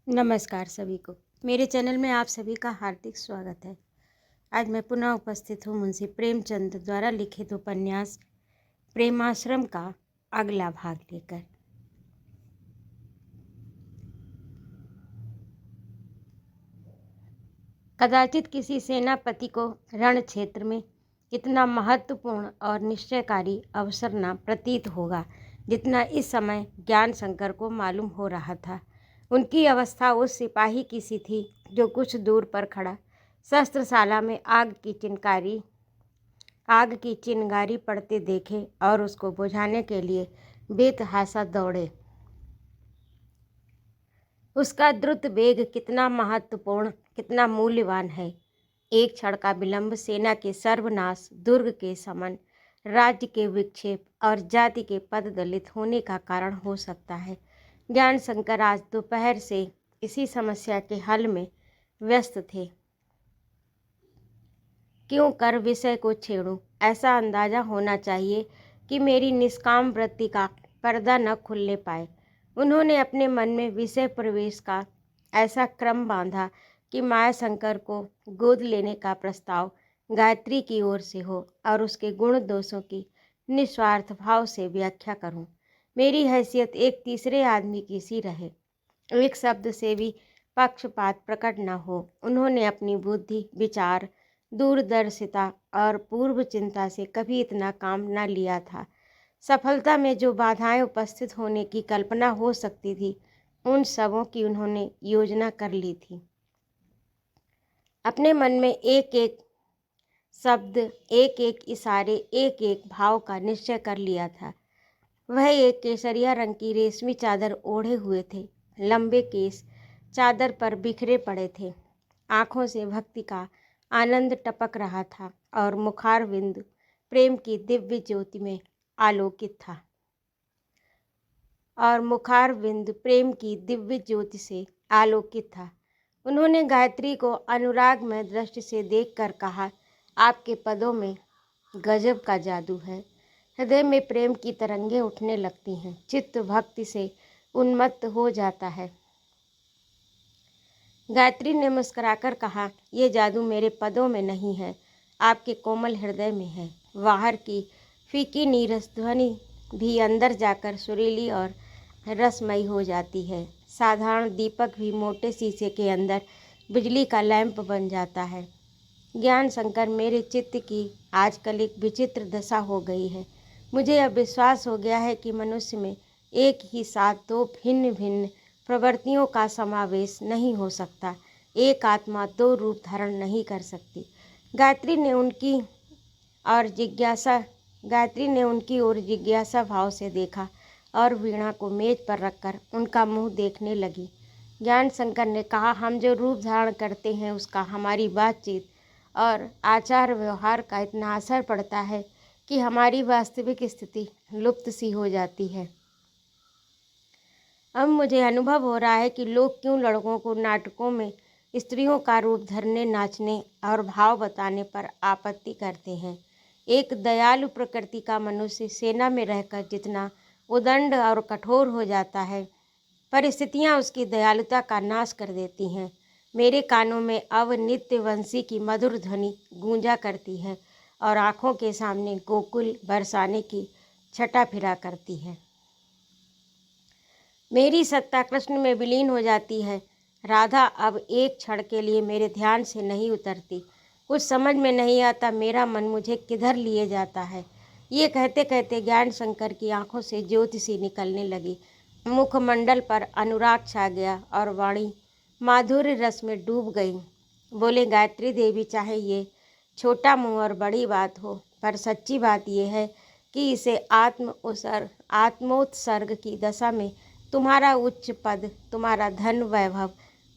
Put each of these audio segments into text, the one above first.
नमस्कार सभी को। मेरे चैनल में आप सभी का हार्दिक स्वागत है। आज मैं पुनः उपस्थित हूँ मुंशी प्रेमचंद द्वारा लिखित उपन्यास प्रेमाश्रम का अगला भाग लेकर। कदाचित किसी सेनापति को रण क्षेत्र में इतना महत्वपूर्ण और निश्चयकारी अवसर न प्रतीत होगा जितना इस समय ज्ञान शंकर को मालूम हो रहा था। उनकी अवस्था उस सिपाही की सी थी जो कुछ दूर पर खड़ा शस्त्रशाला में आग की चिंगारी पड़ते देखे और उसको बुझाने के लिए बेतहाशा दौड़े। उसका द्रुत वेग कितना महत्वपूर्ण, कितना मूल्यवान है। एक क्षण का विलंब सेना के सर्वनाश, दुर्ग के समन, राज्य के विक्षेप और जाति के पददलित होने का कारण हो सकता है। ज्ञान शंकर आज दोपहर से इसी समस्या के हल में व्यस्त थे। क्यों कर विषय को छेड़ूं? ऐसा अंदाजा होना चाहिए कि मेरी निष्काम वृत्ति का पर्दा न खुलने पाए। उन्होंने अपने मन में विषय प्रवेश का ऐसा क्रम बांधा कि मायाशंकर को गोद लेने का प्रस्ताव गायत्री की ओर से हो और उसके गुण दोषों की निस्वार्थ भाव से व्याख्या करूं। मेरी हैसियत एक तीसरे आदमी की सी रहे, एक शब्द से भी पक्षपात प्रकट न हो। उन्होंने अपनी बुद्धि, विचार, दूरदर्शिता और पूर्व चिंता से कभी इतना काम न लिया था। सफलता में जो बाधाएं उपस्थित होने की कल्पना हो सकती थी, उन सबों की उन्होंने योजना कर ली थी। अपने मन में एक एक शब्द, एक एक इशारे, एक एक भाव का निश्चय कर लिया था। वह एक केसरिया रंग की रेशमी चादर ओढ़े हुए थे। लंबे केस चादर पर बिखरे पड़े थे। आँखों से भक्ति का आनंद टपक रहा था और मुखारविंद प्रेम की दिव्य ज्योति में आलोकित था से आलोकित था। उन्होंने गायत्री को अनुरागमय दृष्टि से देखकर कहा, आपके पदों में गजब का जादू है। हृदय में प्रेम की तरंगें उठने लगती हैं, चित्त भक्ति से उन्मत्त हो जाता है। गायत्री ने मुस्कुराकर कहा, ये जादू मेरे पदों में नहीं है, आपके कोमल हृदय में है। बाहर की फीकी नीरस ध्वनि भी अंदर जाकर सुरीली और रसमयी हो जाती है। साधारण दीपक भी मोटे शीशे के अंदर बिजली का लैंप बन जाता है। ज्ञान शंकर, मेरे चित्त की आजकल एक विचित्र दशा हो गई है। मुझे अब विश्वास हो गया है कि मनुष्य में एक ही साथ दो भिन्न भिन्न प्रवृत्तियों का समावेश नहीं हो सकता। एक आत्मा दो रूप धारण नहीं कर सकती। गायत्री ने उनकी ओर जिज्ञासा भाव से देखा और वीणा को मेज पर रखकर उनका मुंह देखने लगी। ज्ञान शंकर ने कहा, हम जो रूप धारण करते हैं उसका हमारी बातचीत और आचार व्यवहार का इतना असर पड़ता है कि हमारी वास्तविक स्थिति लुप्त सी हो जाती है। अब मुझे अनुभव हो रहा है कि लोग क्यों लड़कों को नाटकों में स्त्रियों का रूप धरने, नाचने और भाव बताने पर आपत्ति करते हैं। एक दयालु प्रकृति का मनुष्य सेना में रहकर जितना उदंड और कठोर हो जाता है, परिस्थितियां उसकी दयालुता का नाश कर देती हैं। मेरे कानों में अब नित्यवंशी की मधुर ध्वनि गूंजा करती है और आँखों के सामने गोकुल बरसाने की छटा फिरा करती है। मेरी सत्ता कृष्ण में विलीन हो जाती है। राधा अब एक क्षण के लिए मेरे ध्यान से नहीं उतरती। कुछ समझ में नहीं आता, मेरा मन मुझे किधर लिए जाता है। ये कहते कहते ज्ञान शंकर की आंखों से ज्योति सी निकलने लगी। मुखमंडल पर अनुराग छा गया और वाणी माधुर्य रस में डूब गई। बोले, गायत्री देवी, चाहे ये छोटा मुँह और बड़ी बात हो, पर सच्ची बात यह है कि इसे आत्मोत्सर्ग की दशा में तुम्हारा उच्च पद, तुम्हारा धन वैभव,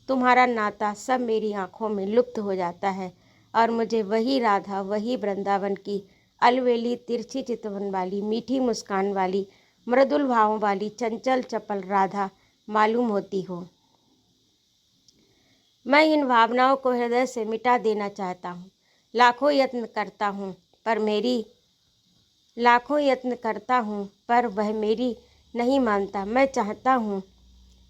तुम्हारा नाता सब मेरी आँखों में लुप्त हो जाता है और मुझे वही राधा, वही वृंदावन की अलवेली, तिरछी चितवन वाली, मीठी मुस्कान वाली, मृदुल भावों वाली, चंचल चपल राधा मालूम होती हो। मैं इन भावनाओं को हृदय से मिटा देना चाहता हूँ। लाखों यत्न करता हूँ पर वह मेरी नहीं मानता। मैं चाहता हूँ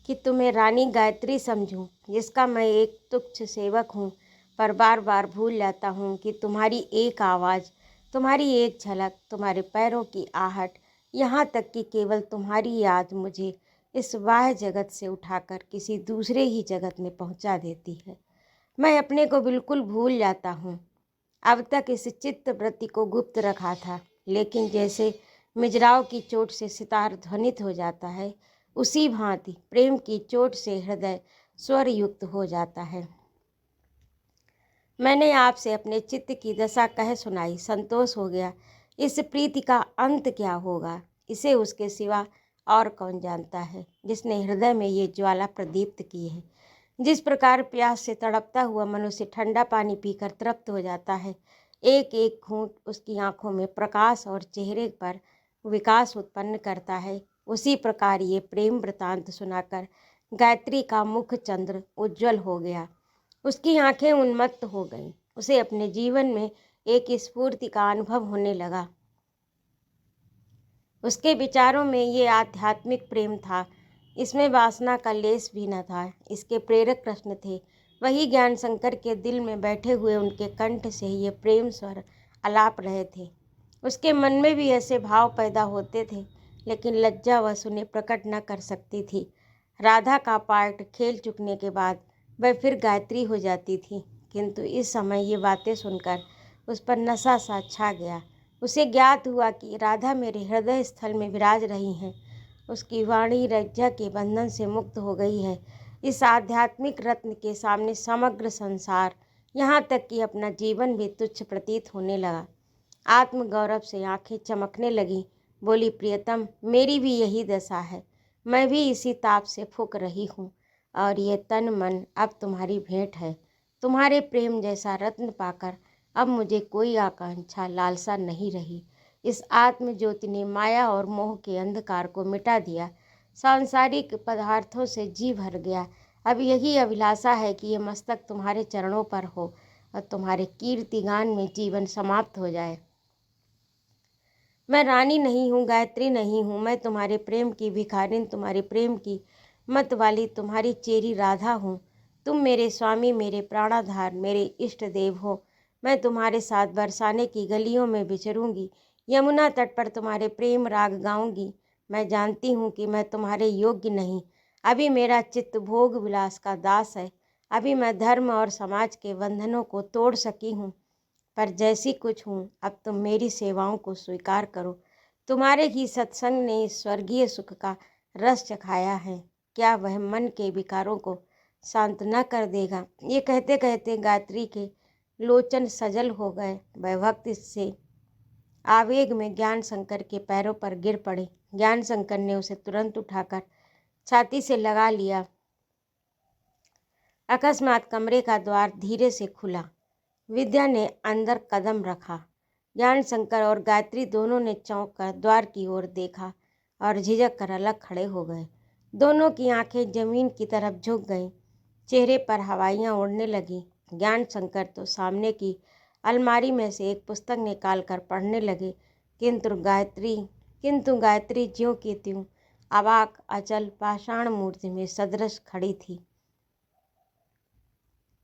कि तुम्हें रानी गायत्री समझूं, जिसका मैं एक तुच्छ सेवक हूँ, पर बार बार भूल जाता हूँ कि तुम्हारी एक आवाज़, तुम्हारी एक झलक, तुम्हारे पैरों की आहट, यहाँ तक कि केवल तुम्हारी याद मुझे इस बाह्य जगत से उठाकर किसी दूसरे ही जगत में पहुँचा देती है। मैं अपने को बिल्कुल भूल जाता हूँ। अब तक इस चित्त वृत्ति को गुप्त रखा था, लेकिन जैसे मिजराव की चोट से सितार ध्वनित हो जाता है, उसी भांति प्रेम की चोट से हृदय स्वर युक्त हो जाता है। मैंने आपसे अपने चित्त की दशा कह सुनाई, संतोष हो गया। इस प्रीति का अंत क्या होगा, इसे उसके सिवा और कौन जानता है, जिसने हृदय में ये ज्वाला प्रदीप्त की है। जिस प्रकार प्यास से तड़पता हुआ मनुष्य ठंडा पानी पीकर तृप्त हो जाता है, एक एक घूंट उसकी आंखों में प्रकाश और चेहरे पर विकास उत्पन्न करता है, उसी प्रकार ये प्रेम वृतांत सुनाकर गायत्री का मुख चंद्र उज्जवल हो गया। उसकी आंखें उन्मत्त हो गईं। उसे अपने जीवन में एक स्फूर्ति का अनुभव होने लगा। उसके विचारों में ये आध्यात्मिक प्रेम था, इसमें वासना का लेस भी न था। इसके प्रेरक कृष्ण थे, वही ज्ञान शंकर के दिल में बैठे हुए उनके कंठ से ये प्रेम स्वर अलाप रहे थे। उसके मन में भी ऐसे भाव पैदा होते थे, लेकिन लज्जावश उन्हें प्रकट न कर सकती थी। राधा का पार्ट खेल चुकने के बाद वह फिर गायत्री हो जाती थी, किंतु इस समय ये बातें सुनकर उस पर नशा सा छा गया। उसे ज्ञात हुआ कि राधा मेरे हृदय स्थल में विराज रही हैं। उसकी वाणी लज्जा के बंधन से मुक्त हो गई है। इस आध्यात्मिक रत्न के सामने समग्र संसार, यहाँ तक कि अपना जीवन भी तुच्छ प्रतीत होने लगा। आत्मगौरव से आंखें चमकने लगी। बोली, प्रियतम, मेरी भी यही दशा है। मैं भी इसी ताप से फूंक रही हूँ, और ये तन मन अब तुम्हारी भेंट है। तुम्हारे प्रेम जैसा रत्न पाकर अब मुझे कोई आकांक्षा लालसा नहीं रही। इस आत्म ज्योति ने माया और मोह के अंधकार को मिटा दिया। सांसारिक पदार्थों से जी भर गया। अब यही अभिलाषा है कि ये मस्तक तुम्हारे चरणों पर हो और तुम्हारे कीर्तिगान में जीवन समाप्त हो जाए। मैं रानी नहीं हूँ, गायत्री नहीं हूँ। मैं तुम्हारे प्रेम की भिखारिन, तुम्हारे प्रेम की मत वाली तुम्हारी चेरी राधा हूँ। तुम मेरे स्वामी, मेरे प्राणाधार, मेरे इष्ट देव हो। मैं तुम्हारे साथ बरसाने की गलियों में विचरूंगी, यमुना तट पर तुम्हारे प्रेम राग गाऊंगी। मैं जानती हूँ कि मैं तुम्हारे योग्य नहीं। अभी मेरा चित्त भोग विलास का दास है। अभी मैं धर्म और समाज के बंधनों को तोड़ सकी हूँ, पर जैसी कुछ हूँ, अब तुम मेरी सेवाओं को स्वीकार करो। तुम्हारे ही सत्संग ने इस स्वर्गीय सुख का रस चखाया है, क्या वह मन के विकारों को शांत न कर देगा? ये कहते कहते गायत्री के लोचन सजल हो गए। वह वक्त से आवेग में ज्ञान शंकर के पैरों पर गिर पड़े। ज्ञान शंकर ने उसे तुरंत उठाकर छाती से लगा लिया। अकस्मात कमरे का द्वार धीरे से खुला। विद्या ने अंदर कदम रखा। ज्ञान शंकर और गायत्री दोनों ने चौंक कर द्वार की ओर देखा और झिझक कर अलग खड़े हो गए। दोनों की आंखें जमीन की तरफ झुक गईं। चेहरे पर हवाइयाँ उड़ने लगीं। ज्ञान शंकर तो सामने की अलमारी में से एक पुस्तक निकाल कर पढ़ने लगे, किंतु गायत्री ज्यों की त्यों अवाक अचल पाषाण मूर्ति में सदृश खड़ी थी।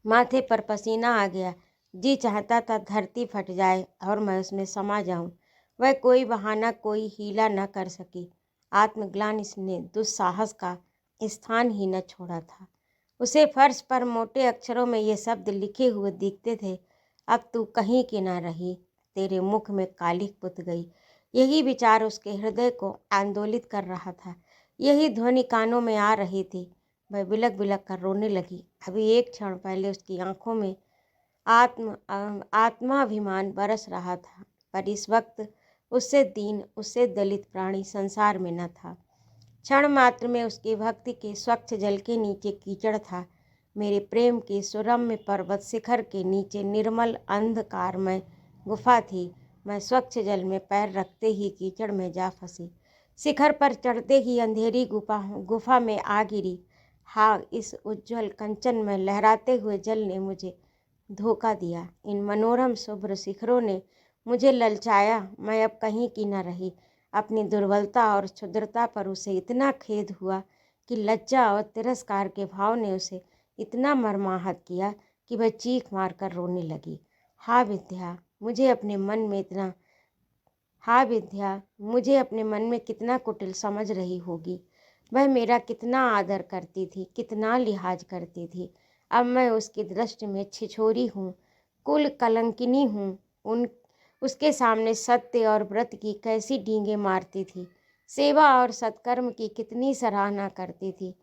माथे पर पसीना आ गया। जी चाहता था धरती फट जाए और मैं उसमें समा जाऊं। वह कोई बहाना, कोई हीला न कर सकी। आत्मग्लानि ने दुस्साहस का स्थान ही न छोड़ा था। उसे फर्श पर मोटे अक्षरों में ये शब्द लिखे हुए दिखते थे, अब तू कहीं की न रही, तेरे मुख में कालिख पुत गई। यही विचार उसके हृदय को आंदोलित कर रहा था। यही ध्वनि कानों में आ रही थी। वह बिलक बिलक कर रोने लगी। अभी एक क्षण पहले उसकी आंखों में आत्माभिमान बरस रहा था, पर इस वक्त उससे दीन, उससे दलित प्राणी संसार में न था। क्षण मात्र में उसकी भक्ति के स्वच्छ जल के नीचे कीचड़ था। मेरे प्रेम के सुरम्य पर्वत शिखर के नीचे निर्मल अंधकारमय गुफा थी। मैं स्वच्छ जल में पैर रखते ही कीचड़ में जा फंसी। शिखर पर चढ़ते ही अंधेरी गुफा में आ गिरी। हाँ, इस उज्जवल कंचन में लहराते हुए जल ने मुझे धोखा दिया। इन मनोरम शुभ्र शिखरों ने मुझे ललचाया। मैं अब कहीं की न रही। अपनी दुर्बलता और क्षुद्रता पर उसे इतना खेद हुआ कि लज्जा और तिरस्कार के भाव ने उसे इतना मर्माहत किया कि वह चीख मारकर रोने लगी। हाँ विद्या, मुझे अपने मन में इतना हाँ विद्या, मुझे अपने मन में कितना कुटिल समझ रही होगी। वह मेरा कितना आदर करती थी, कितना लिहाज करती थी। अब मैं उसकी दृष्टि में छिछोरी हूँ, कुल कलंकिनी हूँ। उसके सामने सत्य और व्रत की कैसी डींगे मारती थी, सेवा और सत्कर्म की कितनी सराहना करती थी।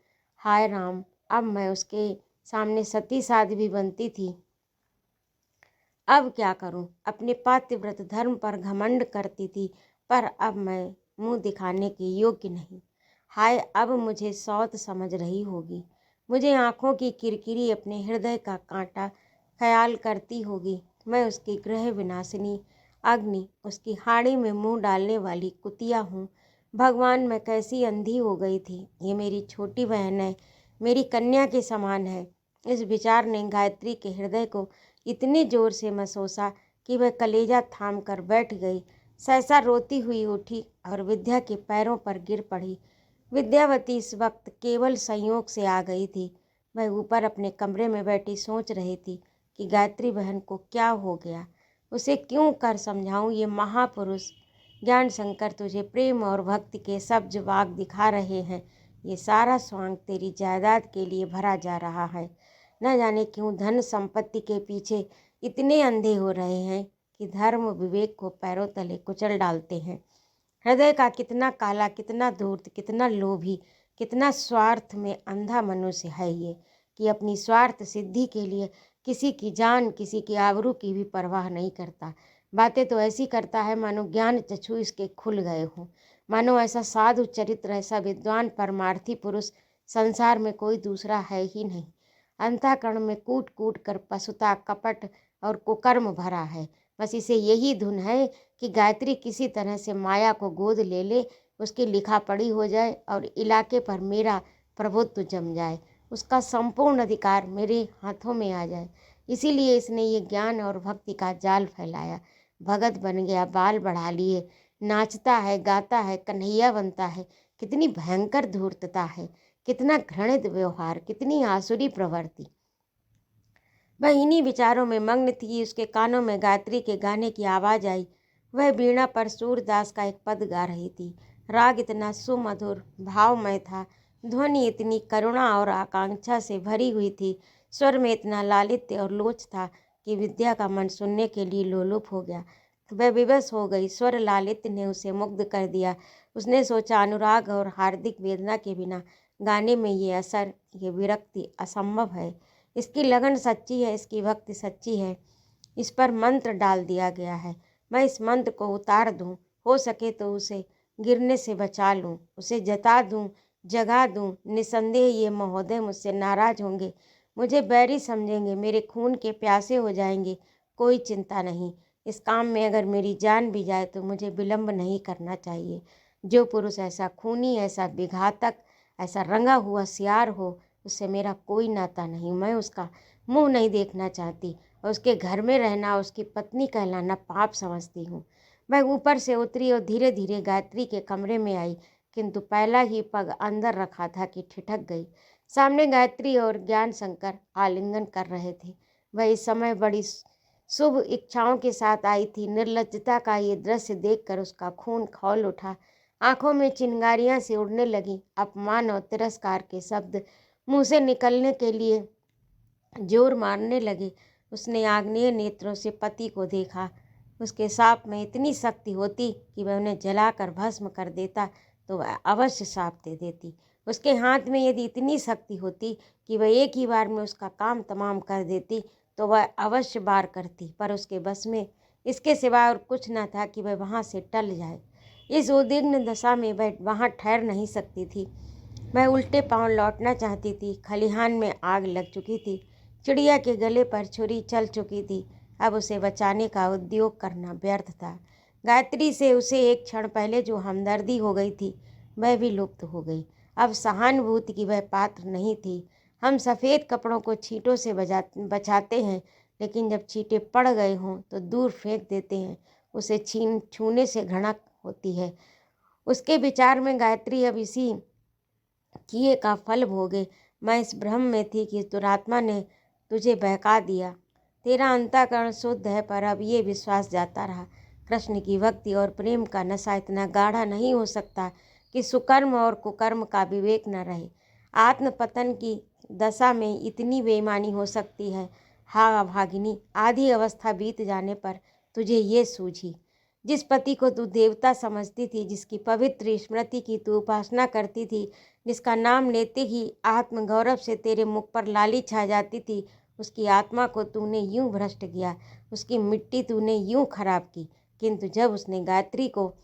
हाय राम, अब मैं उसके सामने सती साध्वी बनती थी। अब क्या करूं? अपने पातिव्रत धर्म पर घमंड करती थी, पर अब मैं मुंह दिखाने के योग्य नहीं। हाय, अब मुझे सौत समझ रही होगी, मुझे आंखों की किरकिरी अपने हृदय का कांटा ख्याल करती होगी। मैं उसकी गृह विनाशिनी अग्नि, उसकी हाड़ी में मुंह डालने वाली कुतिया हूँ। भगवान, मैं कैसी अंधी हो गई थी। ये मेरी छोटी बहन है, मेरी कन्या के समान है। इस विचार ने गायत्री के हृदय को इतने जोर से मसोसा कि वह कलेजा थाम कर बैठ गई। सहसा रोती हुई उठी और विद्या के पैरों पर गिर पड़ी। विद्यावती इस वक्त केवल संयोग से आ गई थी। वह ऊपर अपने कमरे में बैठी सोच रही थी कि गायत्री बहन को क्या हो गया, उसे क्यों कर समझाऊं। ये महापुरुष ज्ञान शंकर तुझे प्रेम और भक्ति के सब्ज वाग दिखा रहे हैं। ये सारा स्वांग तेरी जायदाद के लिए भरा जा रहा है। न जाने क्यों धन संपत्ति के पीछे इतने अंधे हो रहे हैं कि धर्म विवेक को पैरों तले कुचल डालते हैं। हृदय का कितना काला, कितना धूर्त, कितना लोभी, कितना स्वार्थ में अंधा मनुष्य है ये, कि अपनी स्वार्थ सिद्धि के लिए किसी की जान, किसी की आबरू की भी परवाह नहीं करता। बातें तो ऐसी करता है मानो ज्ञान चक्षु इसके खुल गए हों, मानो ऐसा साधु चरित्र, ऐसा विद्वान परमार्थी पुरुष संसार में कोई दूसरा है ही नहीं। अंतःकरण में कूट कूट कर पशुता, कपट और कुकर्म भरा है। बस इसे यही धुन है कि गायत्री किसी तरह से माया को गोद ले ले, उसकी लिखा पढ़ी हो जाए और इलाके पर मेरा प्रभुत्व जम जाए, उसका संपूर्ण अधिकार मेरे हाथों में आ जाए। इसीलिए इसने ये ज्ञान और भक्ति का जाल फैलाया। भगत बन गया, बाल बढ़ा लिए, नाचता है, गाता है, कन्हैया बनता है। कितनी भयंकर धूर्तता है, कितना घृणित व्यवहार, कितनी आसुरी प्रवृत्ति। वह इन्हीं विचारों में मग्न थी। उसके कानों में गायत्री के गाने की आवाज़ आई। वह वीणा पर सूरदास का एक पद गा रही थी। राग इतना सुमधुर भावमय था, ध्वनि इतनी करुणा और आकांक्षा से भरी हुई थी, स्वर में इतना लालित्य और लोच था कि विद्या का मन सुनने के लिए लोलुप हो गया। वह विवश हो गई। स्वर लालित्य ने उसे मुग्ध कर दिया। उसने सोचा, अनुराग और हार्दिक वेदना के बिना गाने में ये असर, ये विरक्ति असंभव है। इसकी लगन सच्ची है, इसकी भक्ति सच्ची है। इस पर मंत्र डाल दिया गया है। मैं इस मंत्र को उतार दूं, हो सके तो उसे गिरने से बचा लूं, उसे जता दूं, जगा दूं। निसंदेह ये महोदय मुझसे नाराज होंगे, मुझे बैरी समझेंगे, मेरे खून के प्यासे हो जाएंगे। कोई चिंता नहीं, इस काम में अगर मेरी जान भी जाए तो मुझे विलंब नहीं करना चाहिए। जो पुरुष ऐसा खूनी, ऐसा विघातक, ऐसा रंगा हुआ सियार हो, उससे मेरा कोई नाता नहीं। मैं उसका मुंह नहीं देखना चाहती और उसके घर में रहना, उसकी पत्नी कहलाना पाप समझती हूँ। मैं ऊपर से उतरी और धीरे धीरे गायत्री के कमरे में आई, किंतु पहला ही पग अंदर रखा था कि ठिठक गई। सामने गायत्री और ज्ञान शंकर आलिंगन कर रहे थे। वह इस समय बड़ी शुभ इच्छाओं के साथ आई थी। निर्लज्जता का ये दृश्य देखकर उसका खून खौल उठा, आंखों में चिंगारियां सी उड़ने लगी। अपमान और तिरस्कार के शब्द मुंह से निकलने के लिए जोर मारने लगे। उसने आग्नेय नेत्रों से पति को देखा। उसके साप में इतनी शक्ति होती कि वह उन्हें जलाकर भस्म कर देता तो वह अवश्य साप दे देती। उसके हाथ में यदि इतनी शक्ति होती कि वह एक ही बार में उसका काम तमाम कर देती तो वह अवश्य वार करती, पर उसके बस में इसके सिवा और कुछ न था कि वह वहाँ से टल जाए। इस उद्विग्न दशा में वह वहाँ ठहर नहीं सकती थी। वह उल्टे पांव लौटना चाहती थी। खलिहान में आग लग चुकी थी, चिड़िया के गले पर छुरी चल चुकी थी। अब उसे बचाने का उद्योग करना व्यर्थ था। गायत्री से उसे एक क्षण पहले जो हमदर्दी हो गई थी वह भी लुप्त हो गई। अब सहानुभूति की वह पात्र नहीं थी। हम सफ़ेद कपड़ों को छींटों से बचाते हैं, लेकिन जब छींटे पड़ गए हों तो दूर फेंक देते हैं। उसे छूने से घृणा होती है। उसके विचार में गायत्री अब इसी किए का फल भोगे। मैं इस भ्रम में थी कि दुरात्मा ने तुझे बहका दिया। तेरा अंतःकरण शुद्ध है, पर अब ये विश्वास जाता रहा। कृष्ण की भक्ति और प्रेम का नशा इतना गाढ़ा नहीं हो सकता कि सुकर्म और कुकर्म का विवेक न रहे। आत्मपतन की दशा में इतनी बेईमानी हो सकती है। हाँ अभागिनी, आधी अवस्था बीत जाने पर तुझे ये सूझी। जिस पति को तू देवता समझती थी, जिसकी पवित्र स्मृति की तू उपासना करती थी, जिसका नाम लेते ही आत्मगौरव से तेरे मुख पर लाली छा जाती थी, उसकी आत्मा को तूने यूं भ्रष्ट किया, उसकी मिट्टी तूने यूं खराब की। किंतु जब उसने गायत्री को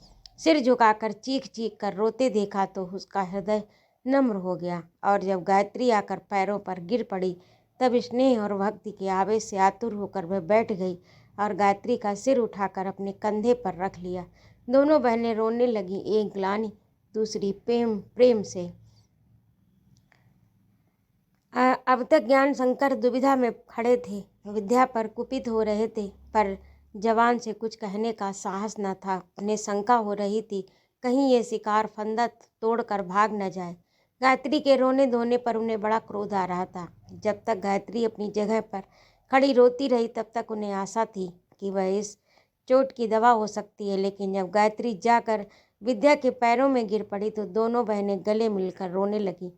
सिर झुकाकर चीख चीख कर रोते देखा तो उसका हृदय नम्र हो गया, और जब गायत्री आकर पैरों पर गिर पड़ी तब स्नेह और भक्ति के आवेश से आतुर होकर वह बैठ गई और गायत्री का सिर उठाकर अपने कंधे पर रख लिया। दोनों बहनें रोने लगीं, एक ग्लानि दूसरी प्रेम प्रेम से। अब तक ज्ञान शंकर दुविधा में खड़े थे, विद्या पर कुपित हो रहे थे, पर जवान से कुछ कहने का साहस न था। उन्हें शंका हो रही थी कहीं ये शिकार फंदा तोड़कर भाग न जाए। गायत्री के रोने धोने पर उन्हें बड़ा क्रोध आ रहा था। जब तक गायत्री अपनी जगह पर खड़ी रोती रही तब तक उन्हें आशा थी कि वह इस चोट की दवा हो सकती है, लेकिन जब गायत्री जाकर विद्या के पैरों में गिर पड़ी तो दोनों बहनें गले मिलकर रोने लगीं।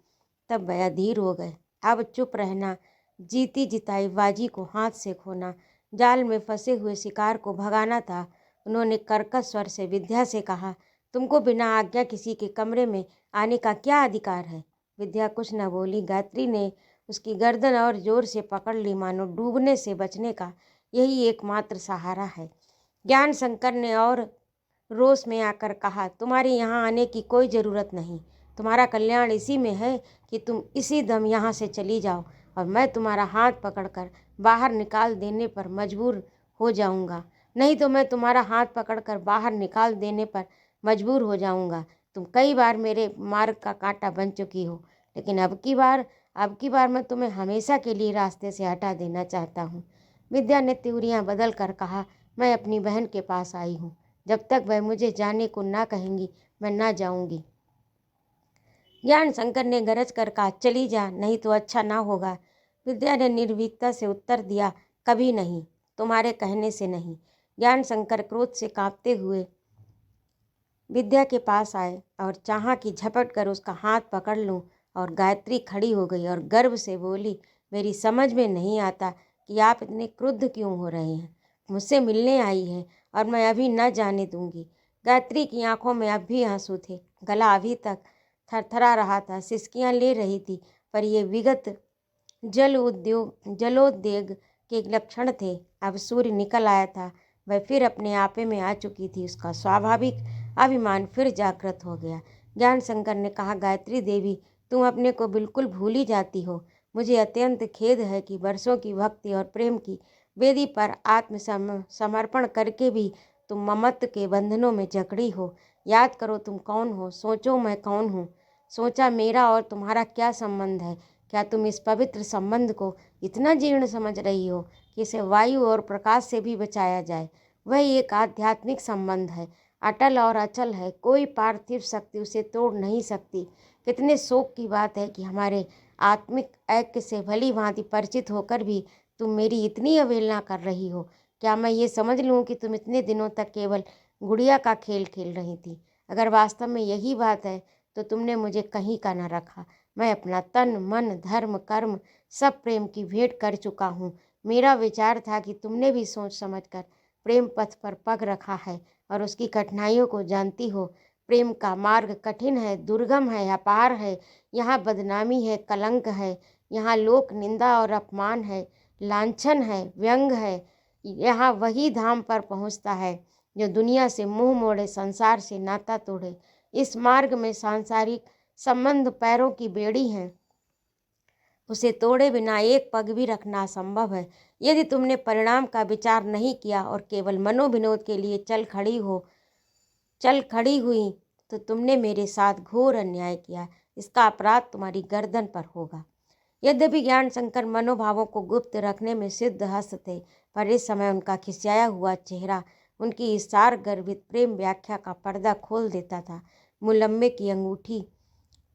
तब वह अधीर हो गए। अब चुप रहना, जीती जिताई बाजी को हाथ से खोना, जाल में फंसे हुए शिकार को भगाना था। उन्होंने कर्कश स्वर से विद्या से कहा, तुमको बिना आज्ञा किसी के कमरे में आने का क्या अधिकार है? विद्या कुछ न बोली। गायत्री ने उसकी गर्दन और जोर से पकड़ ली, मानो डूबने से बचने का यही एकमात्र सहारा है। ज्ञान शंकर ने और रोष में आकर कहा, तुम्हारे यहाँ आने की कोई ज़रूरत नहीं। तुम्हारा कल्याण इसी में है कि तुम इसी दम यहाँ से चली जाओ, और मैं तुम्हारा हाथ पकड़कर बाहर निकाल देने पर मजबूर हो जाऊँगा। नहीं तो मैं तुम्हारा हाथ पकड़कर बाहर निकाल देने पर मजबूर हो जाऊँगा। तुम कई बार मेरे मार्ग का कांटा बन चुकी हो, लेकिन अब की बार मैं तुम्हें हमेशा के लिए रास्ते से हटा देना चाहता हूँ। विद्या ने त्रिपुरियाँ बदल कर कहा, मैं अपनी बहन के पास आई हूँ। जब तक वह मुझे जाने को ना कहेंगी मैं ना जाऊंगी। ज्ञान शंकर ने गरज कर कहा, चली जा, नहीं तो अच्छा ना होगा। विद्या ने निर्भीकता से उत्तर दिया, कभी नहीं, तुम्हारे कहने से नहीं। ज्ञान शंकर क्रोध से कांपते हुए विद्या के पास आए और चाहा कि झपट कर उसका हाथ पकड़ लूं, और गायत्री खड़ी हो गई और गर्व से बोली, मेरी समझ में नहीं आता कि आप इतने क्रुद्ध क्यों हो रहे हैं। मुझसे मिलने आई है और मैं अभी न जाने दूंगी। गायत्री की आंखों में अब भी आंसू थे, गला अभी तक थरथरा रहा था, सिसकियां ले रही थी, पर ये विगत जलोद्वेग के लक्षण थे। अब सूर्य निकल आया था, वह फिर अपने आपे में आ चुकी थी। उसका स्वाभाविक अभिमान फिर जागृत हो गया। ज्ञान शंकर ने कहा, गायत्री देवी, तुम अपने को बिल्कुल भूल ही जाती हो। मुझे अत्यंत खेद है कि वर्षों की भक्ति और प्रेम की वेदी पर समर्पण करके भी तुम ममत्व के बंधनों में जकड़ी हो। याद करो तुम कौन हो, सोचो मैं कौन हूँ। सोचा मेरा और तुम्हारा क्या संबंध है? क्या तुम इस पवित्र संबंध को इतना जीर्ण समझ रही हो कि इसे वायु और प्रकाश से भी बचाया जाए? वह एक आध्यात्मिक संबंध है, अटल और अचल है, कोई पार्थिव शक्ति उसे तोड़ नहीं सकती। कितने शोक की बात है कि हमारे आत्मिक ऐक्य से भली भांति परिचित होकर भी तुम मेरी इतनी अवहेलना कर रही हो। क्या मैं ये समझ लूँ कि तुम इतने दिनों तक केवल गुड़िया का खेल खेल रही थी? अगर वास्तव में यही बात है तो तुमने मुझे कहीं का न रखा। मैं अपना तन मन धर्म कर्म सब प्रेम की भेंट कर चुका हूँ। मेरा विचार था कि तुमने भी सोच समझकर प्रेम पथ पर पग रखा है और उसकी कठिनाइयों को जानती हो। प्रेम का मार्ग कठिन है, दुर्गम है, अपार है। यहाँ बदनामी है, कलंक है, यहाँ लोक निंदा और अपमान है, लांछन है, व्यंग है। यहाँ वही धाम पर पहुँचता है जो दुनिया से मुंह मोड़े, संसार से नाता तोड़े। इस मार्ग में सांसारिक संबंध पैरों की बेड़ी हैं, उसे तोड़े बिना एक पग भी रखना असंभव है। यदि तुमने परिणाम का विचार नहीं किया और केवल मनोविनोद के लिए चल खड़ी हुई तो तुमने मेरे साथ घोर अन्याय किया। इसका अपराध तुम्हारी गर्दन पर होगा। यद्यपि ज्ञान शंकर मनोभावों को गुप्त रखने में सिद्ध हस्त थे, पर इस समय उनका खिसियाया हुआ चेहरा उनकी इस सार गर्भित प्रेम व्याख्या का पर्दा खोल देता था। मुलम्मे की अंगूठी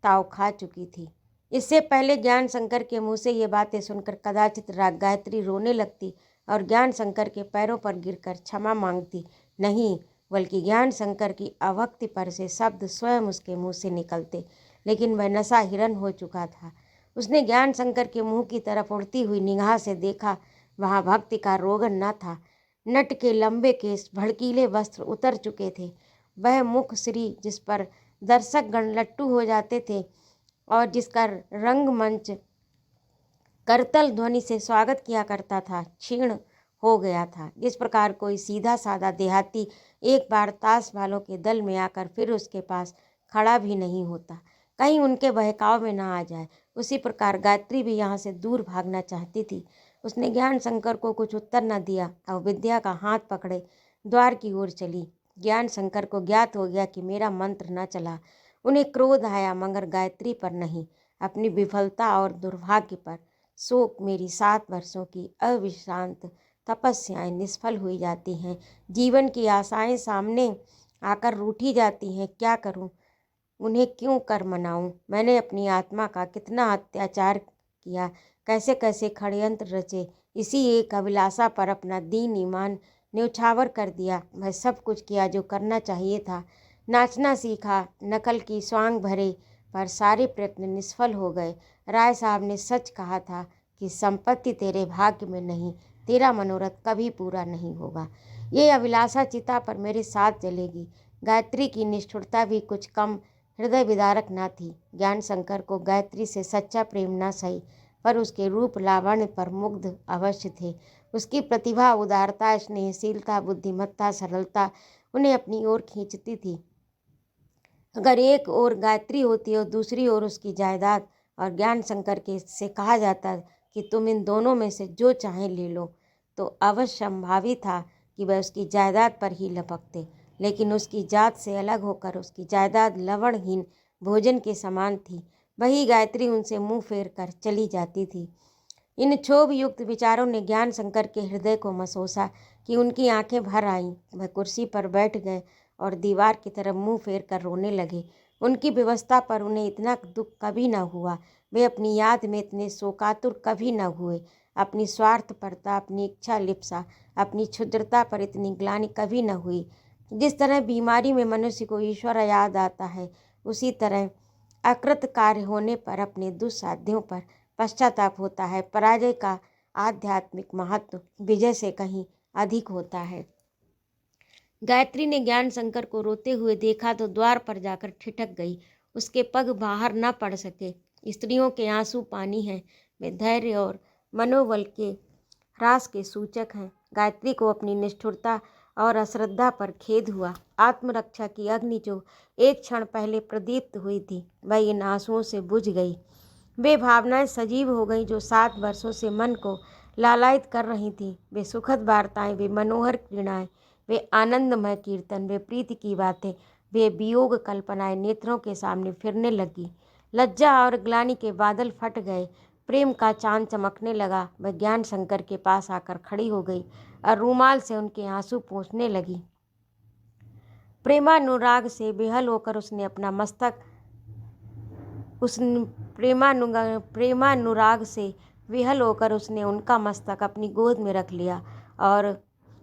ताव खा चुकी थी। इससे पहले ज्ञान शंकर के मुँह से ये बातें सुनकर कदाचित गायत्री रोने लगती और ज्ञान शंकर के पैरों पर गिरकर क्षमा मांगती, नहीं बल्कि ज्ञान शंकर की अभक्ति पर से शब्द स्वयं उसके मुँह से निकलते। लेकिन वह नशा हिरन हो चुका था। उसने ज्ञान शंकर के मुँह की तरफ उड़ती हुई निगाह से देखा। वहाँ भक्ति का रोगन न था। नट के लंबे केस, भड़कीले वस्त्र उतर चुके थे। वह मुख श्री जिस पर दर्शक गण लट्टू हो जाते थे और जिसका रंगमंच करतल ध्वनि से स्वागत किया करता था, क्षीण हो गया था। जिस प्रकार कोई सीधा साधा देहाती एक बार ताश वालों के दल में आकर फिर उसके पास खड़ा भी नहीं होता, कहीं उनके बहकाव में ना आ जाए, उसी प्रकार गायत्री भी यहाँ से दूर भागना चाहती थी। उसने ज्ञान शंकर को कुछ उत्तर न दिया और विद्या का हाथ पकड़े द्वार की ओर चली। ज्ञान शंकर को ज्ञात हो गया कि मेरा मंत्र न चला। उन्हें क्रोध आया, मगर गायत्री पर नहीं, अपनी विफलता और दुर्भाग्य पर। शोक मेरी 7 वर्षों की अविश्रांत तपस्याएं निष्फल हुई जाती हैं। जीवन की आशाएं सामने आकर रूठी जाती हैं। क्या करूं? उन्हें क्यों कर मनाऊं? मैंने अपनी आत्मा का कितना अत्याचार किया, कैसे कैसे षड्यंत्र रचे। इसी एक अभिलाषा पर अपना दीन ईमान न्यौछावर कर दिया। मैं सब कुछ किया जो करना चाहिए था। नाचना सीखा, नकल की स्वांग भरे, पर सारे प्रयत्न निष्फल हो गए। राय साहब ने सच कहा था कि संपत्ति तेरे भाग्य में नहीं, तेरा मनोरथ कभी पूरा नहीं होगा। ये अभिलाषा चिता पर मेरे साथ जलेगी। गायत्री की निष्ठुरता भी कुछ कम हृदय विदारक न थी। ज्ञान शंकर को गायत्री से सच्चा प्रेम न सही, पर उसके रूप लावण्य पर मुग्ध अवश्य थे। उसकी प्रतिभा, उदारता, स्नेहशीलता, बुद्धिमत्ता, सरलता उन्हें अपनी ओर खींचती थी। अगर एक ओर गायत्री होती और दूसरी ओर उसकी जायदाद, और ज्ञान शंकर के से कहा जाता कि तुम इन दोनों में से जो चाहें ले लो, तो अवश्य संभावी था कि वह उसकी जायदाद पर ही लपकते। लेकिन उसकी जात से अलग होकर उसकी जायदाद लवणहीन भोजन के समान थी। वही गायत्री उनसे मुंह फेर कर चली जाती थी। इन क्षोभ युक्त विचारों ने ज्ञान शंकर के हृदय को मसोसा कि उनकी आंखें भर आईं। वह कुर्सी पर बैठ गए और दीवार की तरफ मुंह फेर कर रोने लगे। उनकी व्यवस्था पर उन्हें इतना दुख कभी न हुआ। वे अपनी याद में इतने शोकातुर कभी न हुए। अपनी स्वार्थपरता, अपनी इच्छा लिप्सा, अपनी क्षुद्रता पर इतनी ग्लानि कभी न हुई। जिस तरह बीमारी में मनुष्य को ईश्वर याद आता है, उसी तरह अकृत कार्य होने पर अपने दुस्साध्यों पर पश्चाताप होता है। पराजय का आध्यात्मिक महत्व विजय से कहीं अधिक होता है। गायत्री ने ज्ञान शंकर को रोते हुए देखा तो द्वार पर जाकर ठिठक गई। उसके पग बाहर न पड़ सके। स्त्रियों के आंसू पानी हैं, वे धैर्य और मनोबल के ह्रास के सूचक हैं। गायत्री को अपनी निष्ठुरता और अश्रद्धा पर खेद हुआ। आत्मरक्षा की अग्नि जो एक क्षण पहले प्रदीप्त हुई थी, वह इन आंसुओं से बुझ गई। वे भावनाएं सजीव हो गईं जो 7 वर्षों से मन को लालायित कर रही थीं। वे सुखद वार्ताएं, वे मनोहर क्रीड़ाएं, वे आनंदमय कीर्तन, वे प्रीति की बातें, वे वियोग कल्पनाएं नेत्रों के सामने फिरने लगी। लज्जा और ग्लानि के बादल फट गए। प्रेम का चांद चमकने लगा। वह ज्ञान शंकर के पास आकर खड़ी हो गई और रूमाल से उनके आंसू पोंछने लगी। प्रेमानुराग से बेहल होकर उसने अपना मस्तक प्रेमानुराग से विहल होकर उसने उनका मस्तक अपनी गोद में रख लिया और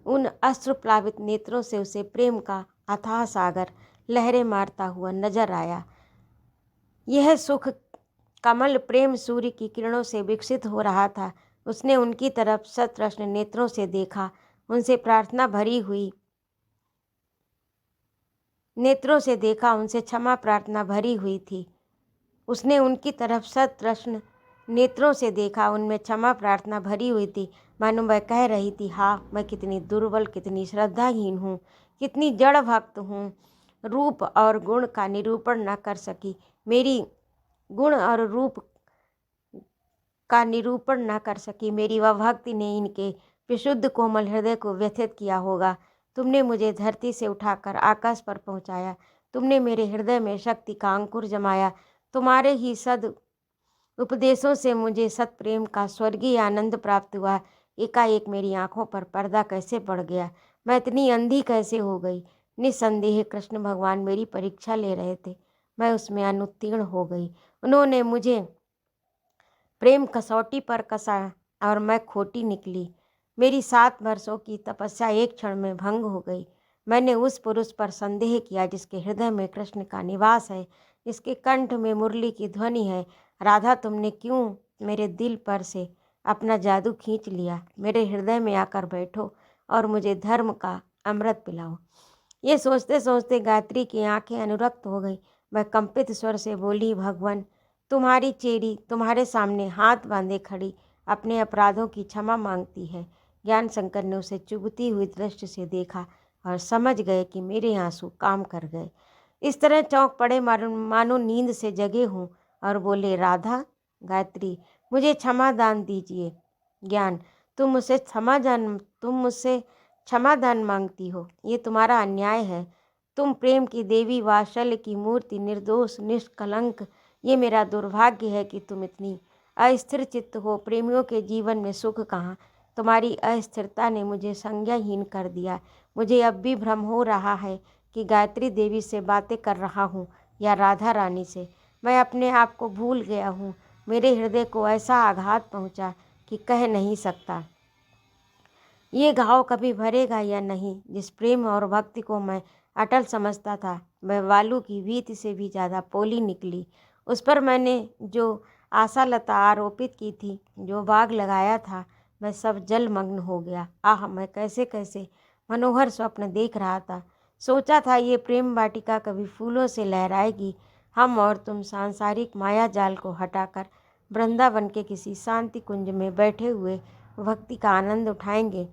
उन अश्रुप्लावित नेत्रों से उसे प्रेम का अथाह सागर लहरें मारता हुआ नजर आया। यह सुख कमल प्रेम सूर्य की किरणों से विकसित हो रहा था। उसने उनकी तरफ सतृष्ण नेत्रों से देखा, उनसे प्रार्थना भरी हुई नेत्रों से देखा, उनसे क्षमा प्रार्थना भरी हुई थी। उसने उनकी तरफ सतृष्ण नेत्रों से देखा, उनमें क्षमा प्रार्थना भरी हुई थी। मानो वह कह रही थी, हाँ, मैं कितनी दुर्बल, कितनी श्रद्धाहीन हूँ, कितनी जड़ भक्त हूँ। रूप और गुण का निरूपण न कर सकी, मेरी गुण और रूप का निरूपण न कर सकी मेरी वह भक्ति ने इनके विशुद्ध कोमल हृदय को व्यथित किया होगा। तुमने मुझे धरती से उठाकर आकाश पर पहुँचाया। तुमने मेरे हृदय में शक्ति का अंकुर जमाया। तुम्हारे ही सद उपदेशों से मुझे सत्प्रेम का स्वर्गीय आनंद प्राप्त हुआ। एकाएक मेरी आंखों पर पर्दा कैसे पड़ गया, मैं इतनी अंधी कैसे हो गई। निस्संदेह कृष्ण भगवान मेरी परीक्षा ले रहे थे। मैं उसमें अनुत्तीर्ण हो गई। उन्होंने मुझे प्रेम कसौटी पर कसा और मैं खोटी निकली। मेरी 7 वर्षों की तपस्या एक क्षण में भंग हो गई। मैंने उस पुरुष पर संदेह किया जिसके हृदय में कृष्ण का निवास है, जिसके कंठ में मुरली की ध्वनि है। राधा, तुमने क्यों मेरे दिल पर से अपना जादू खींच लिया? मेरे हृदय में आकर बैठो और मुझे धर्म का अमृत पिलाओ। ये सोचते सोचते गायत्री की आंखें अनुरक्त हो गई। वह कंपित स्वर से बोली, भगवान, तुम्हारी चेरी तुम्हारे सामने हाथ बांधे खड़ी अपने अपराधों की क्षमा मांगती है। ज्ञान शंकर ने उसे चुभती हुई दृष्टि से देखा और समझ गए कि मेरे आंसू काम कर गए। इस तरह चौंक पड़े मानो नींद से जगे हों और बोले, राधा, गायत्री, मुझे क्षमा दान दीजिए। ज्ञान, तुम मुझसे क्षमा दान मांगती हो? ये तुम्हारा अन्याय है। तुम प्रेम की देवी, वात्सल्य की मूर्ति, निर्दोष निष्कलंक। ये मेरा दुर्भाग्य है कि तुम इतनी अस्थिर चित्त हो। प्रेमियों के जीवन में सुख कहाँ? तुम्हारी अस्थिरता ने मुझे संज्ञाहीन कर दिया। मुझे अब भी भ्रम हो रहा है कि गायत्री देवी से बातें कर रहा हूँ या राधा रानी से। मैं अपने आप को भूल गया हूँ। मेरे हृदय को ऐसा आघात पहुँचा कि कह नहीं सकता। ये घाव कभी भरेगा या नहीं? जिस प्रेम और भक्ति को मैं अटल समझता था, वह बालू की भीति से भी ज़्यादा पोली निकली। उस पर मैंने जो आशालता आरोपित की थी, जो बाग लगाया था, वह सब जलमग्न हो गया। आह, मैं कैसे कैसे मनोहर स्वप्न देख रहा था। सोचा था ये प्रेम वाटिका कभी फूलों से लहराएगी। हम और तुम सांसारिक माया जाल को हटाकर वृंदावन के किसी शांति कुंज में बैठे हुए भक्ति का आनंद उठाएंगे।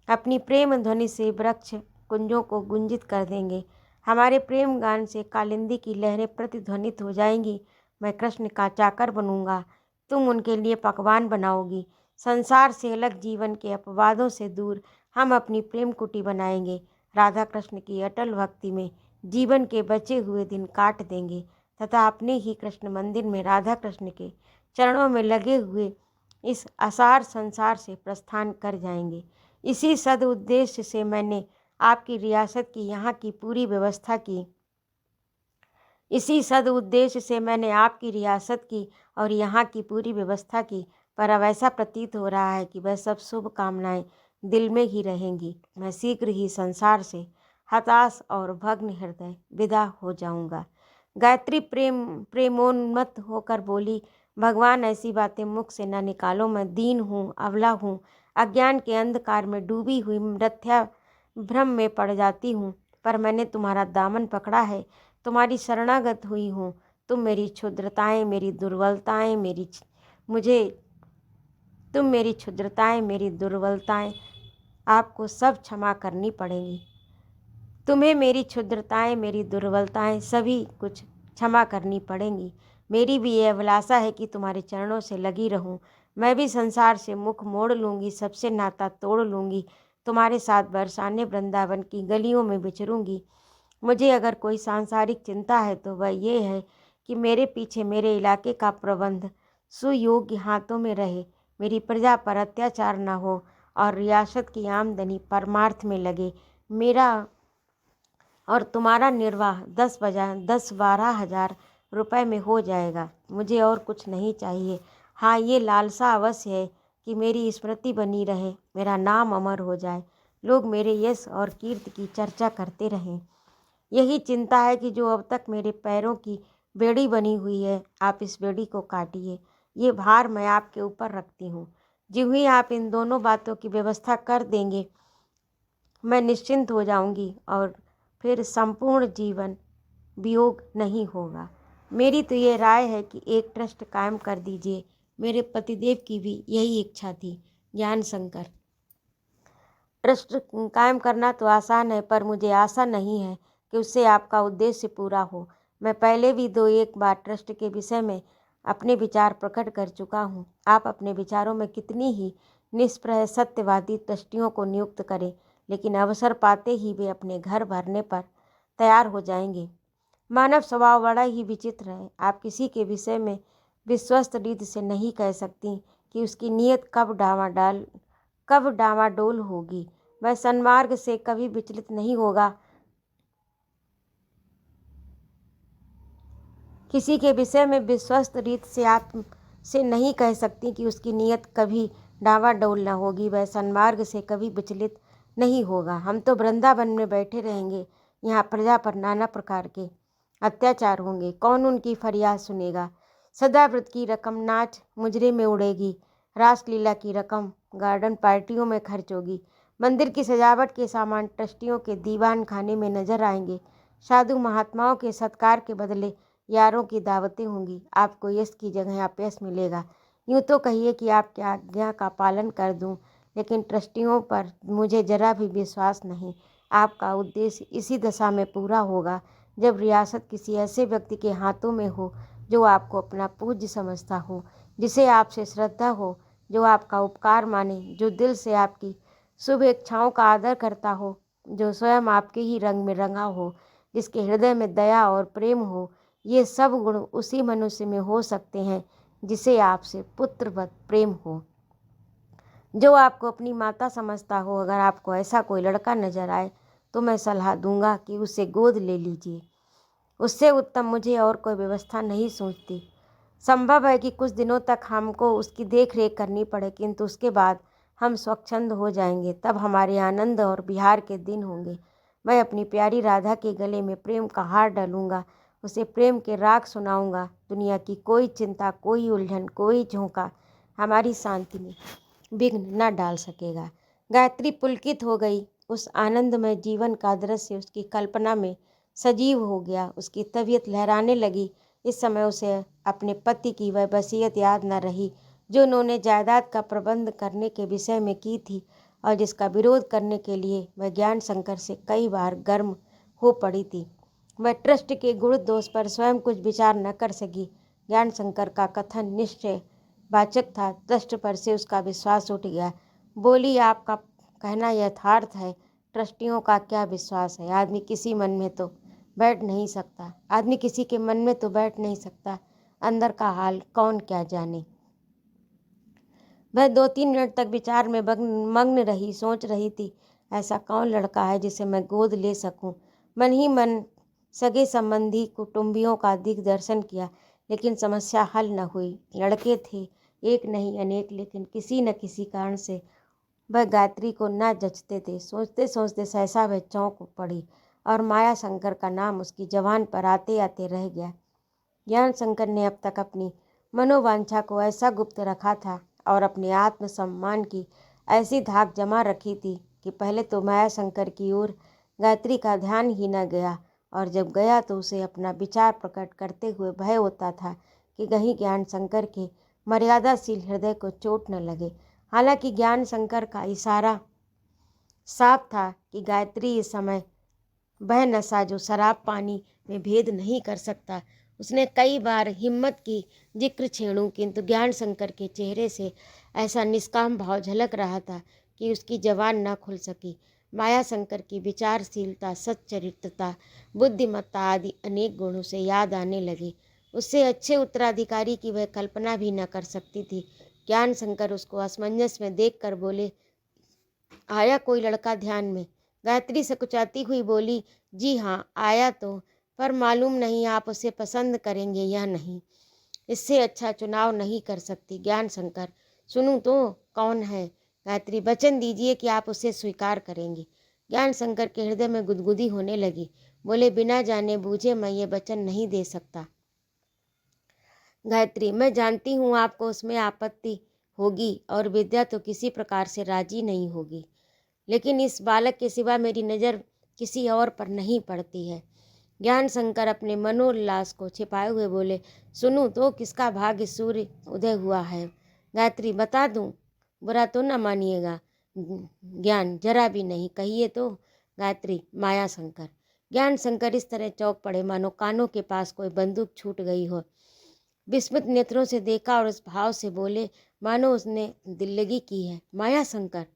अपनी प्रेम ध्वनि से वृक्ष कुंजों को गुंजित कर देंगे। हमारे प्रेम गान से कालिंदी की लहरें प्रतिध्वनित हो जाएंगी। मैं कृष्ण का चाकर बनूंगा, तुम उनके लिए पकवान बनाओगी। संसार से अलग, जीवन के अपवादों से दूर हम अपनी प्रेम कुटी बनाएंगे। राधा कृष्ण की अटल भक्ति में जीवन के बचे हुए दिन काट देंगे तथा अपने ही कृष्ण मंदिर में राधा कृष्ण के चरणों में लगे हुए इस असार संसार से प्रस्थान कर जाएंगे। इसी सद उद्देश्य से मैंने आपकी रियासत की यहाँ की पूरी व्यवस्था की। इसी सद उद्देश्य से मैंने आपकी रियासत की और यहाँ की पूरी व्यवस्था की। पर अब ऐसा प्रतीत हो रहा है कि वह सब शुभ कामनाएं दिल में ही रहेंगी। मैं शीघ्र ही संसार से हताश और भग्न हृदय विदा हो जाऊंगा। गायत्री प्रेमोन्मत्त होकर बोली, भगवान, ऐसी बातें मुख से न निकालो। मैं दीन हूँ, अबला हूँ, अज्ञान के अंधकार में डूबी हुई मिथ्या भ्रम में पड़ जाती हूँ। पर मैंने तुम्हारा दामन पकड़ा है, तुम्हारी शरणागत हुई हूँ। तुम मेरी क्षुद्रताएं, मेरी दुर्बलताएं, मेरी दुर्बलताएं आपको सब क्षमा करनी पड़ेंगी। तुम्हें मेरी क्षुद्रताएं, मेरी दुर्बलताएं सभी कुछ क्षमा करनी पड़ेंगी। मेरी भी ये अभिलाषा है कि तुम्हारे चरणों से लगी रहूं। मैं भी संसार से मुख मोड़ लूँगी, सबसे नाता तोड़ लूँगी। तुम्हारे साथ बरसाने वृंदावन की गलियों में विचरूंगी। मुझे अगर कोई सांसारिक चिंता है तो वह ये है कि मेरे पीछे मेरे इलाके का प्रबंध सुयोग्य हाथों में रहे, मेरी प्रजा पर अत्याचार न हो और रियासत की आमदनी परमार्थ में लगे। मेरा और तुम्हारा निर्वाह 10-12 हज़ार रुपये में हो जाएगा। मुझे और कुछ नहीं चाहिए। हाँ, ये लालसा अवश्य है कि मेरी स्मृति बनी रहे, मेरा नाम अमर हो जाए, लोग मेरे यश और कीर्ति की चर्चा करते रहें। यही चिंता है कि जो अब तक मेरे पैरों की बेड़ी बनी हुई है, आप इस बेड़ी को काटिए। ये भार मैं आपके ऊपर रखती हूँ। जो ही आप इन दोनों बातों की व्यवस्था कर देंगे, मैं निश्चिंत हो जाऊंगी और फिर संपूर्ण जीवन वियोग नहीं होगा। मेरी तो ये राय है कि एक ट्रस्ट कायम कर दीजिए। मेरे पतिदेव की भी यही इच्छा थी। ज्ञान शंकर, ट्रस्ट कायम करना तो आसान है, पर मुझे आशा नहीं है कि उससे आपका उद्देश्य पूरा हो। मैं पहले भी 2-1 बार ट्रस्ट के विषय में अपने विचार प्रकट कर चुका हूँ। आप अपने विचारों में कितनी ही निष्प्रह सत्यवादी ट्रस्टियों को नियुक्त करें, लेकिन अवसर पाते ही वे अपने घर भरने पर तैयार हो जाएंगे। मानव स्वभाव बड़ा ही विचित्र है। आप किसी के विषय में विश्वस्त रीति से नहीं कह सकती कि उसकी नीयत कब डामाडोल होगी। वह सन्मार्ग से कभी विचलित नहीं होगा किसी के विषय में विश्वस्त रीत से आप से नहीं कह सकती कि उसकी नीयत कभी डावाडोल न होगी, वह सन्मार्ग से कभी विचलित नहीं होगा। हम तो वृंदावन में बैठे रहेंगे, यहाँ प्रजा पर नाना प्रकार के अत्याचार होंगे, कौन उनकी फरियाद सुनेगा। सदाव्रत की रकम नाच मुजरे में उड़ेगी, रासलीला की रकम गार्डन पार्टियों में खर्च होगी, मंदिर की सजावट के सामान ट्रस्टियों के दीवान खाने में नजर आएंगे, साधु महात्माओं के सत्कार के बदले यारों की दावतें होंगी। आपको यश की जगह अपयश मिलेगा। यूँ तो कहिए कि आपकी आज्ञा का पालन कर दूं, लेकिन ट्रस्टियों पर मुझे जरा भी विश्वास नहीं। आपका उद्देश्य इसी दशा में पूरा होगा जब रियासत किसी ऐसे व्यक्ति के हाथों में हो जो आपको अपना पूज्य समझता हो, जिसे आपसे श्रद्धा हो, जो आपका उपकार माने, जो दिल से आपकी शुभ इच्छाओं का आदर करता हो, जो स्वयं आपके ही रंग में रंगा हो, जिसके हृदय में दया और प्रेम हो। ये सब गुण उसी मनुष्य में हो सकते हैं जिसे आपसे पुत्रवत प्रेम हो, जो आपको अपनी माता समझता हो। अगर आपको ऐसा कोई लड़का नजर आए तो मैं सलाह दूंगा कि उसे गोद ले लीजिए। उससे उत्तम मुझे और कोई व्यवस्था नहीं सोचती। संभव है कि कुछ दिनों तक हमको उसकी देख रेख करनी पड़े, किंतु उसके बाद हम स्वच्छंद हो जाएंगे। तब हमारे आनंद और बिहार के दिन होंगे। मैं अपनी प्यारी राधा के गले में प्रेम का हार डालूंगा, उसे प्रेम के राग सुनाऊंगा। दुनिया की कोई चिंता, कोई उलझन, कोई झोंका हमारी शांति में विघ्न न डाल सकेगा। गायत्री पुलकित हो गई। उस आनंदमय जीवन का दृश्य उसकी कल्पना में सजीव हो गया। उसकी तबीयत लहराने लगी। इस समय उसे अपने पति की वह वसीयत याद न रही जो उन्होंने जायदाद का प्रबंध करने के विषय में की थी और जिसका विरोध करने के लिए वह ज्ञान शंकर से कई बार गर्म हो पड़ी थी। वह ट्रस्ट के गुण दोष पर स्वयं कुछ विचार न कर सकी। ज्ञान शंकर का कथन निश्चय वाचक था। ट्रस्ट पर से उसका विश्वास उठ गया। बोली, आपका कहना यथार्थ है। ट्रस्टियों का क्या विश्वास है। आदमी किसी मन में तो बैठ नहीं सकता। आदमी किसी के मन में तो बैठ नहीं सकता। अंदर का हाल कौन क्या जाने। वह 2-3 मिनट तक विचार में मग्न रही। सोच रही थी, ऐसा कौन लड़का है जिसे मैं गोद ले सकूं। मन ही मन सगे संबंधी कुटुंबियों का दिग्दर्शन किया, लेकिन समस्या हल न हुई। लड़के थे, एक नहीं अनेक, लेकिन किसी न किसी कारण से वह गायत्री को न जचते थे। सोचते सोचते सहसा वह चौंक पड़ी और माया शंकर का नाम उसकी जबान पर आते आते रह गया। ज्ञान शंकर ने अब तक अपनी मनोवांछा को ऐसा गुप्त रखा था और अपने आत्मसम्मान की ऐसी धाक जमा रखी थी कि पहले तो माया शंकर की ओर गायत्री का ध्यान ही न गया, और जब गया तो उसे अपना विचार प्रकट करते हुए भय होता था कि कहीं ज्ञान शंकर के मर्यादाशील हृदय को चोट न लगे। हालांकि ज्ञान शंकर का इशारा साफ था कि गायत्री इस समय वह नशा जो शराब पानी में भेद नहीं कर सकता। उसने कई बार हिम्मत की जिक्र छेड़ू, किंतु ज्ञान शंकर के चेहरे से ऐसा निष्काम भाव झलक रहा था कि उसकी जबान न खुल सकी। माया शंकर की विचारशीलता, सच्चरित्रता, बुद्धिमत्ता आदि अनेक गुण उसे याद आने लगे। उससे अच्छे उत्तराधिकारी की वह कल्पना भी न कर सकती थी। ज्ञान शंकर उसको असमंजस में देख कर बोले, आया कोई लड़का ध्यान में। गायत्री सकुचाती हुई बोली, जी हाँ आया तो, पर मालूम नहीं आप उसे पसंद करेंगे या नहीं। इससे अच्छा चुनाव नहीं कर सकती। ज्ञान शंकर, सुनूं तो कौन है। गायत्री, वचन दीजिए कि आप उसे स्वीकार करेंगे। ज्ञान शंकर के हृदय में गुदगुदी होने लगी। बोले, बिना जाने बूझे मैं ये वचन नहीं दे सकता। गायत्री, मैं जानती हूँ आपको उसमें आपत्ति होगी और विद्या तो किसी प्रकार से राजी नहीं होगी, लेकिन इस बालक के सिवा मेरी नज़र किसी और पर नहीं पड़ती है। ज्ञान शंकर अपने मनोल्लास को छिपाए हुए बोले, सुनूं तो किसका भाग्य सूर्य उदय हुआ है। गायत्री, बता दूं, बुरा तो न मानिएगा। ज्ञान, जरा भी नहीं, कहिए तो। गायत्री, माया शंकर। ज्ञान शंकर इस तरह चौंक पड़े मानो कानों के पास कोई बंदूक छूट गई हो। विस्मित नेत्रों से देखा और उस भाव से बोले मानो उसने दिल्लगी की है। माया शंकर।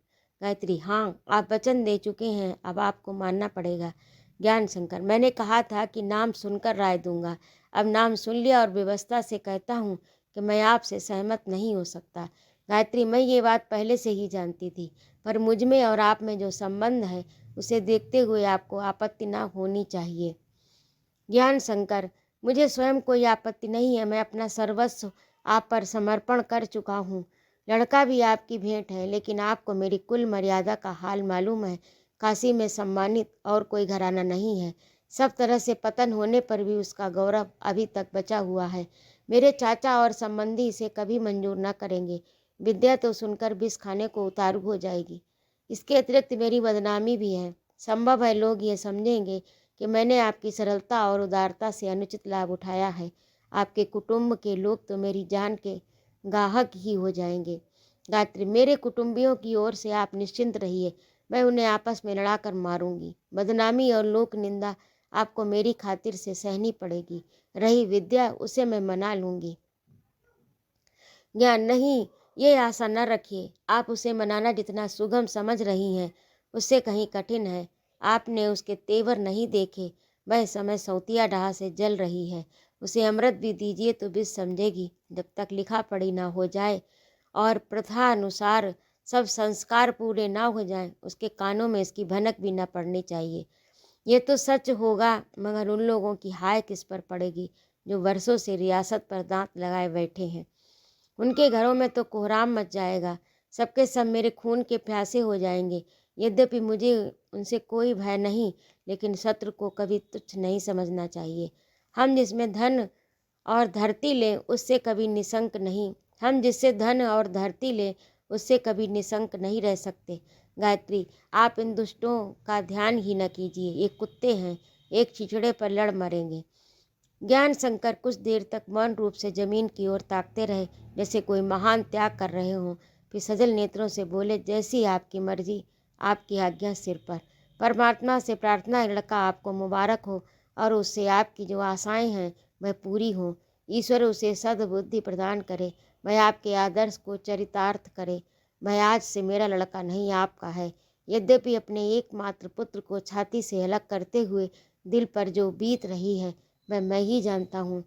गायत्री, हाँ, आप वचन दे चुके हैं, अब आपको मानना पड़ेगा। ज्ञान शंकर, मैंने कहा था कि नाम सुनकर राय दूंगा। अब नाम सुन लिया और व्यवस्था से कहता हूँ कि मैं आपसे सहमत नहीं हो सकता। गायत्री, मैं ये बात पहले से ही जानती थी, पर मुझ में और आप में जो संबंध है उसे देखते हुए आपको आपत्ति ना होनी चाहिए। ज्ञान शंकर, मुझे स्वयं कोई आपत्ति नहीं है, मैं अपना सर्वस्व आप पर समर्पण कर चुका हूँ। लड़का भी आपकी भेंट है, लेकिन आपको मेरी कुल मर्यादा का हाल मालूम है। काशी में सम्मानित और कोई घराना नहीं है। सब तरह से पतन होने पर भी उसका गौरव अभी तक बचा हुआ है। मेरे चाचा और संबंधी इसे कभी मंजूर न करेंगे। विद्या तो सुनकर विष खाने को उतारू हो जाएगी। इसके अतिरिक्त मेरी बदनामी भी है। संभव है लोग ये समझेंगे कि मैंने आपकी सरलता और उदारता से अनुचित लाभ उठाया है। आपके कुटुंब के लोग तो मेरी जान के गाहक ही हो जाएंगे। गायत्री, मेरे कुटुंबियों की ओर से आप निश्चिंत रहिए, मैं उन्हें आपस में लड़ाकर मारूंगी। बदनामी और लोक निंदा आपको मेरी खातिर से सहनी पड़ेगी। रही विद्या, उसे मैं मना लूंगी। ज्ञान, नहीं, ये आशा न रखिए। आप उसे मनाना जितना सुगम समझ रही हैं, उससे कहीं कठिन है। आपने उसके तेवर नहीं देखे। वह समय सौतिया डाह से जल रही है। उसे अमृत भी दीजिए तो भी समझेगी। जब तक लिखा पढ़ी ना हो जाए और प्रथा अनुसार सब संस्कार पूरे ना हो जाएं, उसके कानों में इसकी भनक भी न पड़नी चाहिए। ये तो सच होगा, मगर उन लोगों की हाय किस पर पड़ेगी जो वर्षों से रियासत पर दांत लगाए बैठे हैं। उनके घरों में तो कोहराम मच जाएगा। सबके सब मेरे खून के प्यासे हो जाएंगे। यद्यपि मुझे उनसे कोई भय नहीं, लेकिन शत्रु को कभी तुच्छ नहीं समझना चाहिए। हम जिसमें धन और धरती लें, उससे कभी निशंक नहीं। हम जिससे धन और धरती लें, उससे कभी निशंक नहीं रह सकते। गायत्री, आप इन दुष्टों का ध्यान ही न कीजिए। ये कुत्ते हैं, एक चिचड़े पर लड़ मरेंगे। ज्ञान शंकर कुछ देर तक मौन रूप से जमीन की ओर ताकते रहे, जैसे कोई महान त्याग कर रहे हों। फिर सजल नेत्रों से बोले, जैसी आपकी मर्जी, आपकी आज्ञा सिर पर। परमात्मा से प्रार्थना है, लड़का आपको मुबारक हो और उससे आपकी जो आशाएं हैं वह पूरी हों। ईश्वर उसे सद्बुद्धि प्रदान करे, वह आपके आदर्श को चरितार्थ करे। वह आज से मेरा लड़का नहीं, आपका है। यद्यपि अपने एकमात्र पुत्र को छाती से अलग करते हुए दिल पर जो बीत रही है वह मैं ही जानता हूँ,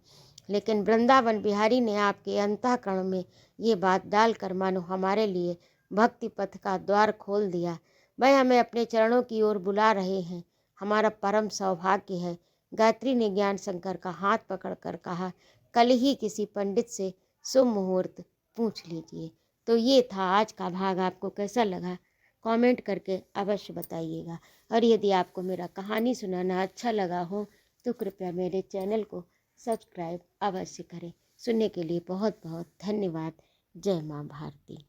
लेकिन वृंदावन बिहारी ने आपके अंतःकरण में ये बात डालकर मानो हमारे लिए भक्ति पथ का द्वार खोल दिया। वह हमें अपने चरणों की ओर बुला रहे हैं। हमारा परम सौभाग्य है। गायत्री ने ज्ञान शंकर का हाथ पकड़कर कहा, कल ही किसी पंडित से शुभ मुहूर्त पूछ लीजिए। तो ये था आज का भाग। आपको कैसा लगा कमेंट करके अवश्य बताइएगा। और यदि आपको मेरा कहानी सुनाना अच्छा लगा हो तो कृपया मेरे चैनल को सब्सक्राइब अवश्य करें। सुनने के लिए बहुत बहुत धन्यवाद। जय माँ भारती।